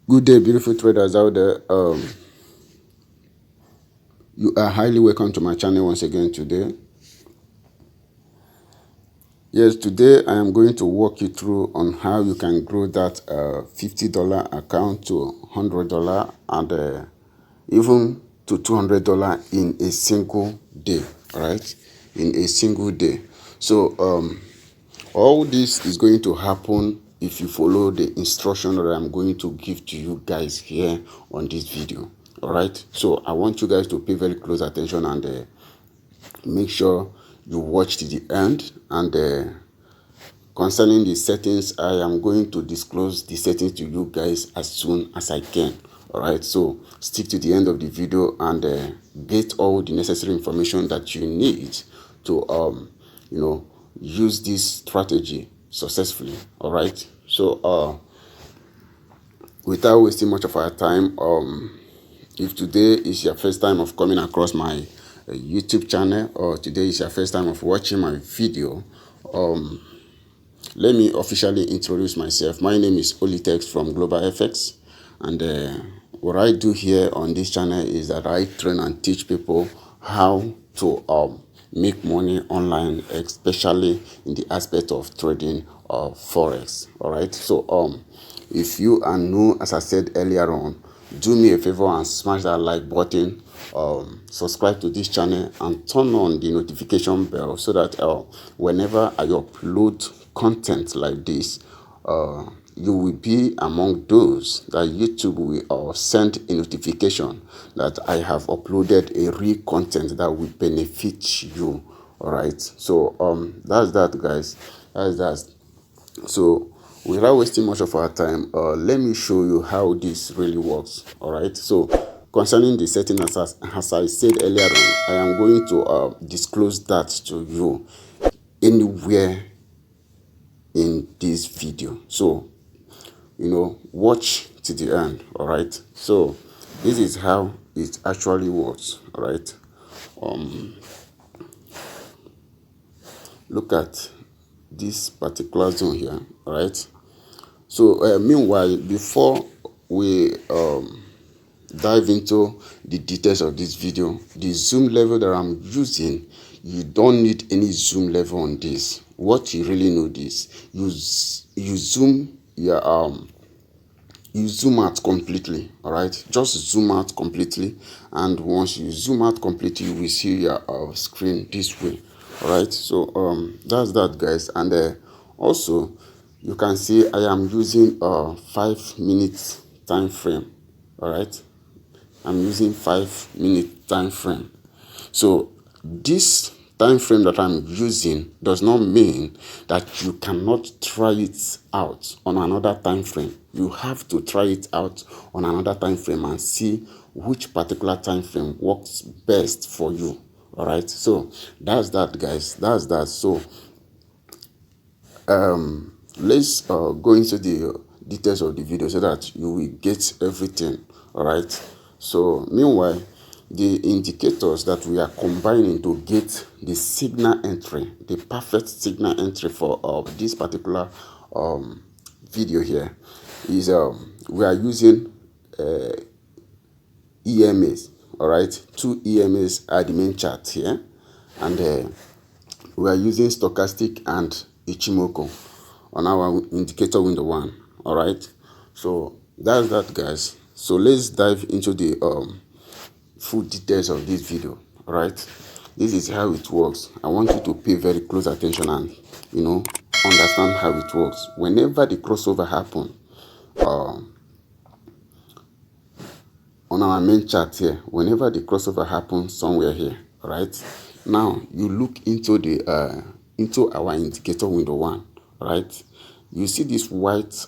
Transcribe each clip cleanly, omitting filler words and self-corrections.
Good day, beautiful traders out there. You are highly welcome to my channel once again today. Yes, today I am going to walk you through on how you can grow that $50 account to $100 and even to $200 in a single day, right? In a single day. So all this is going to happen if you follow the instruction that I'm going to give to you guys here on this video. All right, so I want you guys to pay very close attention and make sure you watch to the end. And concerning the settings, I am going to disclose the settings to you guys as soon as I can. All right, so stick to the end of the video and get all the necessary information that you need to use this strategy successfully. All right, so without wasting much of our time, if today is your first time of coming across my YouTube channel, or today is your first time of watching my video, let me officially introduce myself. My name is Olitex from Global FX, and what I do here on this channel is that I train and teach people how to make money online, especially in the aspect of trading forex. All right, so if you are new, as I said earlier on, do me a favor and smash that like button, subscribe to this channel and turn on the notification bell so that whenever I upload content like this, you will be among those that YouTube will send a notification that I have uploaded a real content that will benefit you. All right, so that's that, guys. That's that. So without wasting much of our time, let me show you how this really works. All right, so concerning the setting, as I said earlier on, I am going to disclose that to you anywhere in this video. So watch to the end. All right, so this is how it actually works. All right, look at this particular zone here. All right, so meanwhile, before we dive into the details of this video, the zoom level that I'm using, you don't need any zoom level on this. What you really need is you zoom your you zoom out completely. All right, just zoom out completely, and once you zoom out completely, you will see your screen this way. All right, so that's that, guys. And also you can see I am using a 5 minutes time frame. All right, I'm using 5 minute time frame. So this time frame that I'm using does not mean that you cannot try it out on another time frame. You have to try it out on another time frame and see which particular time frame works best for you. All right, so that's that, guys. That's that. So let's go into the details of the video so that you will get everything. All right, so meanwhile, the indicators that we are combining to get the signal entry, the perfect signal entry for this particular video here is we are using EMAs. All right, two EMAs are the main chart here, and we are using Stochastic and Ichimoku on our indicator window 1. All right, so that's that, guys. So let's dive into the full details of this video. All right, this is how it works. I want you to pay very close attention and understand how it works. Whenever the crossover happen on our main chart here, whenever the crossover happens somewhere here, all right, now you look into the into our indicator window 1. Right, you see this white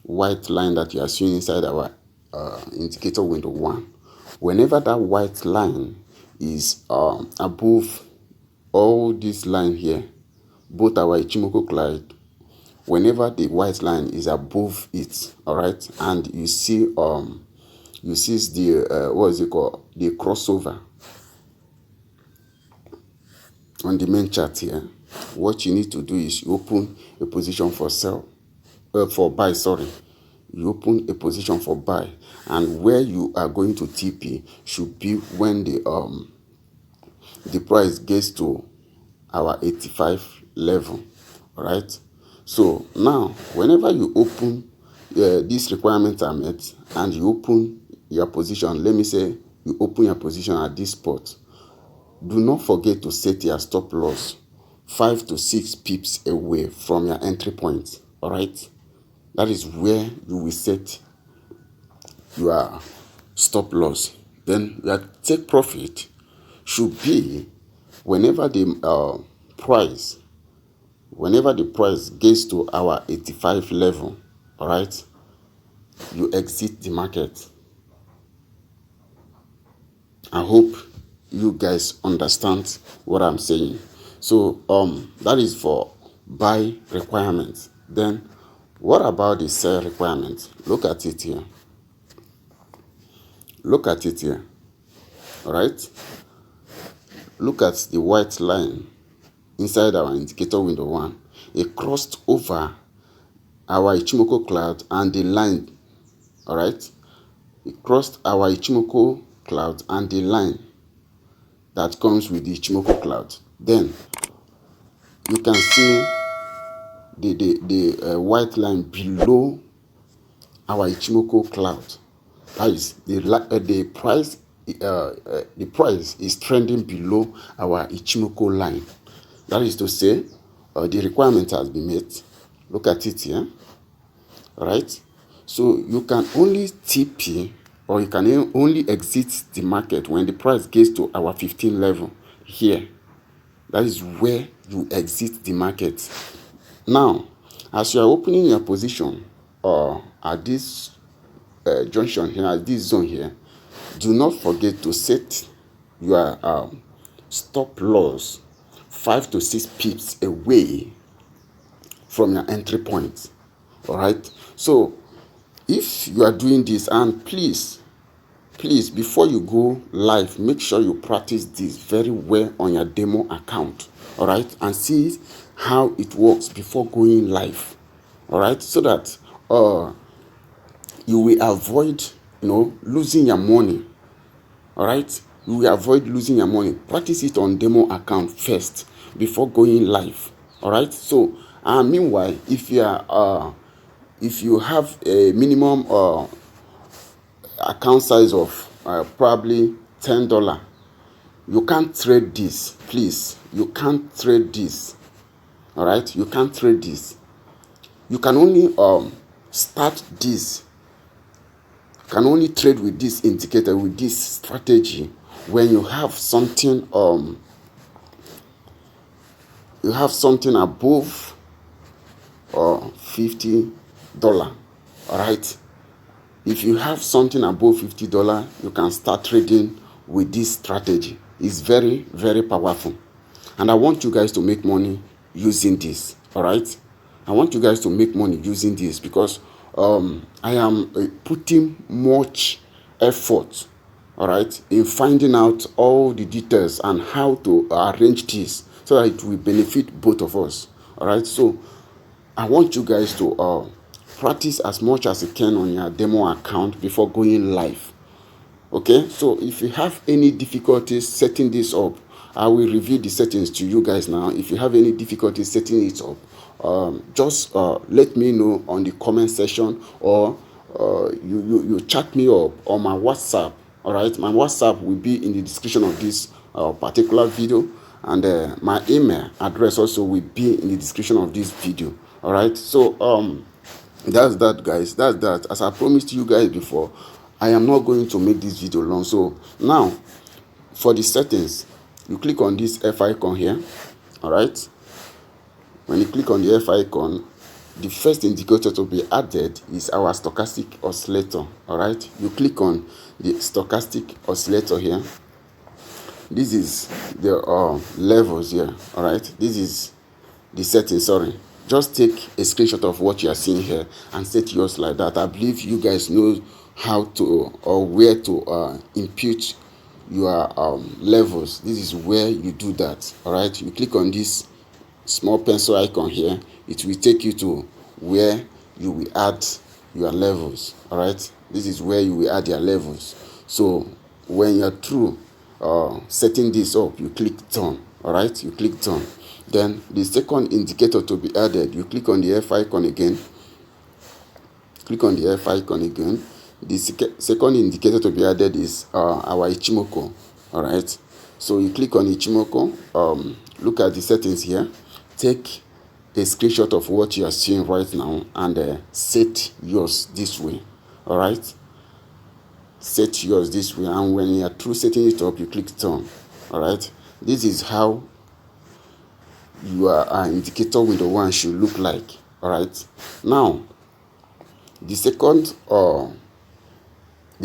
white line that you are seeing inside our indicator window 1. Whenever that white line is above all this line here, both our Ichimoku client, whenever the white line is above it, all right, and you see the what is it called, the crossover on the main chart here, what you need to do is you open a position for sell, for buy, sorry. you open a position for buy, and where you are going to TP should be when the price gets to our 85 level. All right. So now, whenever you open, these requirements are met, and you open your position, let me say you open your position at this spot, do not forget to set your stop loss 5 to 6 pips away from your entry point. All right. That is where you will set your stop loss. Then your take profit should be whenever the price gets to our 85 level. All right, you exit the market. I hope you guys understand what I'm saying. So that is for buy requirements. Then what about the sell requirements? Look at it here. Look at it here. All right. Look at the white line inside our indicator window 1. It crossed over our Ichimoku cloud and the line. All right. It crossed our Ichimoku cloud and the line that comes with the Ichimoku cloud. Then you can see the white line below our Ichimoku cloud. That is the price is trending below our Ichimoku line. That is to say, the requirement has been met. Look at it here. All right. So you can only TP, or you can only exit the market when the price gets to our 15 level here. That is where you exit the market. Now, as you are opening your position at this junction here, at this zone here, do not forget to set your stop loss 5 to 6 pips away from your entry point. All right. So if you are doing this, and please, before you go live, make sure you practice this very well on your demo account. All right, and see how it works before going live. All right, so that you will avoid losing your money. All right, you will avoid losing your money. Practice it on demo account first before going live. All right. So meanwhile, if you have a minimum account size of probably $10, you can't trade this. Please, you can't trade this. All right, you can't trade this. You can only start this. You can only trade with this indicator, with this strategy, when you have something above $50. All right. If you have something above $50, you can start trading with this strategy. It's very, very powerful. And I want you guys to make money using this. All right. I want you guys to make money using this because I am putting much effort, all right, in finding out all the details and how to arrange this so that it will benefit both of us. All right. So I want you guys to practice as much as you can on your demo account before going live. Okay, so if you have any difficulties setting this up, I will review the settings to you guys now. If you have any difficulties setting it up, just let me know on the comment section, or you chat me up on my WhatsApp. All right, my WhatsApp will be in the description of this particular video, and my email address also will be in the description of this video. All right, so that's that, guys. That's that. As I promised you guys before, I am not going to make this video long. So now, for the settings, you click on this F icon here. All right. When you click on the F icon, the first indicator to be added is our stochastic oscillator. All right. You click on the stochastic oscillator here. This is the levels here. All right. This is the setting. Sorry. Just take a screenshot of what you are seeing here and set yours like that. I believe you guys know how to or where to impute your levels. This is where you do that. All right. You click on this small pencil icon here. It will take you to where you will add your levels. All right, this is where you will add your levels. So when you're through setting this up, you click done. All right, you click done. Then the second indicator to be added, you click on the F icon again. Click on the F icon again. The second indicator to be added is our Ichimoku. All right, so you click on Ichimoku. Look at the settings here. Take a screenshot of what you are seeing right now and set yours this way. All right, set yours this way, and when you are through setting it up, you click done. All right, this is how your indicator window 1 should look like. All right, now the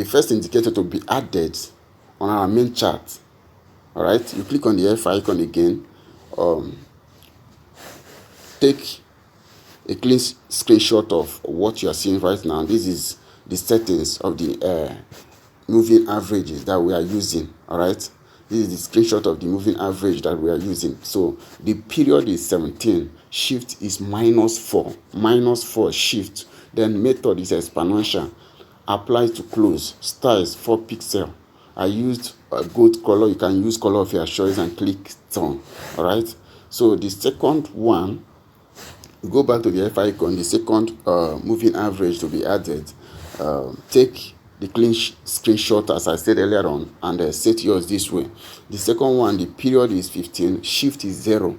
first indicator to be added on our main chart. All right, you click on the F icon again. Take a clean screenshot of what you are seeing right now. This is the settings of the moving averages that we are using. All right, this is the screenshot of the moving average that we are using. So the period is 17, shift is -4 shift. Then method is exponential, apply to close, style is 4 pixel. I used a gold color. You can use color of your choice and click done. All right, so the second one, go back to the F icon. The second moving average to be added, take the clean screenshot as I said earlier on and set yours this way. The second one, the period is 15, shift is 0,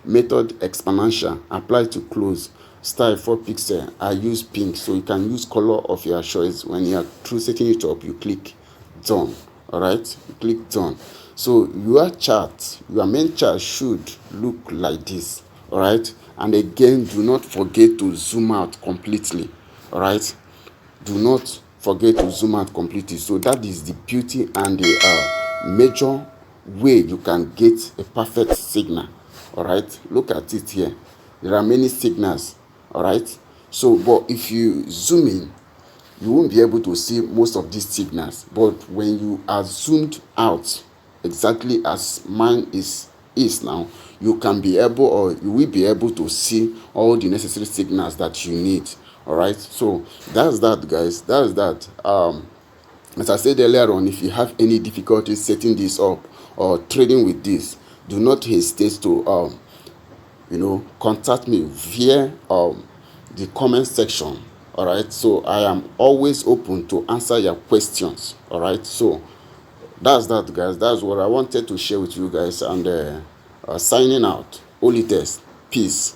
method exponential, apply to close, style 4 pixel. I use pink, so you can use color of your choice. When you are through setting it up, you click done. All right, you click done. So your main chart should look like this. All right, and again, do not forget to zoom out completely. All right, do not forget to zoom out completely. So that is the beauty and the major way you can get a perfect signal. All right, look at it here. There are many signals. All right, so but if you zoom in, you won't be able to see most of these signals. But when you are zoomed out, exactly as mine is now, you can be able, or you will be able to see all the necessary signals that you need. All right, so that's that, guys. That's that. As I said earlier on, if you have any difficulty setting this up or trading with this, do not hesitate to contact me via the comment section. All right, so I am always open to answer your questions. All right, so that's that, guys. That's what I wanted to share with you guys, and signing out. Holy test. Peace.